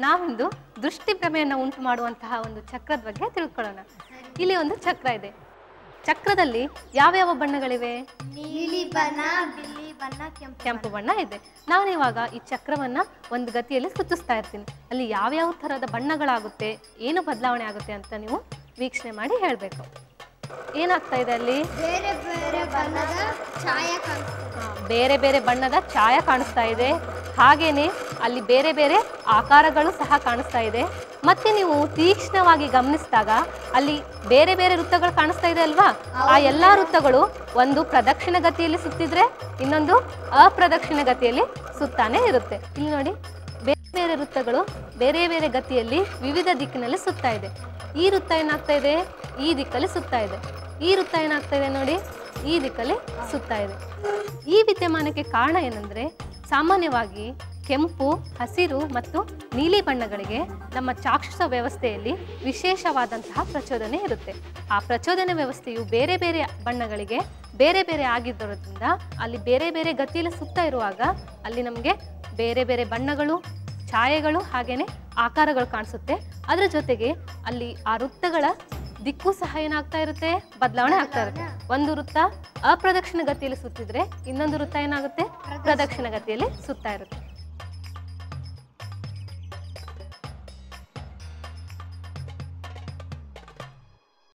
ನಾವೊಂದು ದೃಷ್ಟಿ ಭ್ರಮೆಯನ್ನು ಉಂಟು ಮಾಡುವಂತಹ ಒಂದು ಚಕ್ರದ ಬಗ್ಗೆ ತಿಳ್ಕೊಳ್ಳೋಣ. ಇಲ್ಲಿ ಒಂದು ಚಕ್ರ ಇದೆ. ಚಕ್ರದಲ್ಲಿ ಯಾವ್ಯಾವ ಬಣ್ಣಗಳಿವೆ? ನೀಲಿ ಬಣ್ಣ, ಬಿಳಿ ಬಣ್ಣ, ಕೆಂಪು ಬಣ್ಣ ಇದೆ. ನಾನಿವಾಗ ಈ ಚಕ್ರವನ್ನ ಒಂದು ಗತಿಯಲ್ಲಿ ಸುತ್ತಿಸ್ತಾ ಇರ್ತೀನಿ. ಅಲ್ಲಿ ಯಾವ್ಯಾವ ಥರದ ಬಣ್ಣಗಳಾಗುತ್ತೆ, ಏನು ಬದಲಾವಣೆ ಆಗುತ್ತೆ ಅಂತ ನೀವು ವೀಕ್ಷಣೆ ಮಾಡಿ ಹೇಳಬೇಕು. ಏನಾಗ್ತಾ ಇದೆ ಅಲ್ಲಿ? ಬೇರೆ ಬೇರೆ ಬಣ್ಣದ ಛಾಯೆ ಕಾಣಿಸ್ತಾ ಬೇರೆ ಬೇರೆ ಬಣ್ಣದ ಛಾಯೆ ಕಾಣಿಸ್ತಾ ಇದೆ. ಹಾಗೇನೆ ಅಲ್ಲಿ ಬೇರೆ ಬೇರೆ ಆಕಾರಗಳು ಸಹ ಕಾಣಿಸ್ತಾ ಇದೆ. ಮತ್ತೆ ನೀವು ತೀಕ್ಷ್ಣವಾಗಿ ಗಮನಿಸಿದಾಗ ಅಲ್ಲಿ ಬೇರೆ ಬೇರೆ ವೃತ್ತಗಳು ಕಾಣಿಸ್ತಾ ಇದೆ ಅಲ್ವಾ? ಆ ಎಲ್ಲಾ ವೃತ್ತಗಳು ಒಂದು ಪ್ರದಕ್ಷಿಣ ಗತಿಯಲ್ಲಿ ಸುತ್ತಿದ್ರೆ ಇನ್ನೊಂದು ಅಪ್ರದಕ್ಷಿಣ ಗತಿಯಲ್ಲಿ ಸುತ್ತಾನೆ ಇರುತ್ತೆ. ಇಲ್ಲಿ ನೋಡಿ, ಬೇರೆ ಬೇರೆ ವೃತ್ತಗಳು ಬೇರೆ ಬೇರೆ ಗತಿಯಲ್ಲಿ ವಿವಿಧ ದಿಕ್ಕಿನಲ್ಲಿ ಸುತ್ತಾ ಇದೆ. ಈ ವೃತ್ತ ಏನಾಗ್ತಾ ಇದೆ? ಈ ದಿಕ್ಕಲ್ಲಿ ಸುತ್ತಾ ಇದೆ. ಈ ವೃತ್ತ ಏನಾಗ್ತಾ ಇದೆ ನೋಡಿ, ಈ ದಿಕ್ಕಲ್ಲಿ ಸುತ್ತಾ ಇದೆ. ಈ ವಿದ್ಯಮಾನಕ್ಕೆ ಕಾರಣ ಏನಂದ್ರೆ, ಸಾಮಾನ್ಯವಾಗಿ ಕೆಂಪು, ಹಸಿರು ಮತ್ತು ನೀಲಿ ಬಣ್ಣಗಳಿಗೆ ನಮ್ಮ ಚಾಕ್ಷುಷ ವ್ಯವಸ್ಥೆಯಲ್ಲಿ ವಿಶೇಷವಾದಂತಹ ಪ್ರಚೋದನೆ ಇರುತ್ತೆ. ಆ ಪ್ರಚೋದನೆ ವ್ಯವಸ್ಥೆಯು ಬೇರೆ ಬೇರೆ ಬಣ್ಣಗಳಿಗೆ ಬೇರೆ ಬೇರೆ ಆಗಿದ್ದರಿಂದ ಅಲ್ಲಿ ಬೇರೆ ಬೇರೆ ಗತಿಯಲ್ಲಿ ಸುತ್ತಾ ಇರುವಾಗ ಅಲ್ಲಿ ನಮಗೆ ಬೇರೆ ಬೇರೆ ಬಣ್ಣಗಳು, ಛಾಯೆಗಳು ಹಾಗೇನೆ ಆಕಾರಗಳು ಕಾಣಿಸುತ್ತೆ. ಅದರ ಜೊತೆಗೆ ಅಲ್ಲಿ ಆ ವೃತ್ತಗಳ ದಿಕ್ಕು ಸಹ ಏನಾಗ್ತಾ ಇರುತ್ತೆ? ಬದಲಾವಣೆ ಆಗ್ತಾ ಇರುತ್ತೆ. ಒಂದು ವೃತ್ತ ಅಪ್ರದಕ್ಷಿಣ ಗತಿಯಲ್ಲಿ ಸುತ್ತಿದ್ರೆ ಇನ್ನೊಂದು ವೃತ್ತ ಏನಾಗುತ್ತೆ? ಪ್ರದಕ್ಷಿಣ ಗತಿಯಲ್ಲಿ ಸುತ್ತಾ ಇರುತ್ತೆ.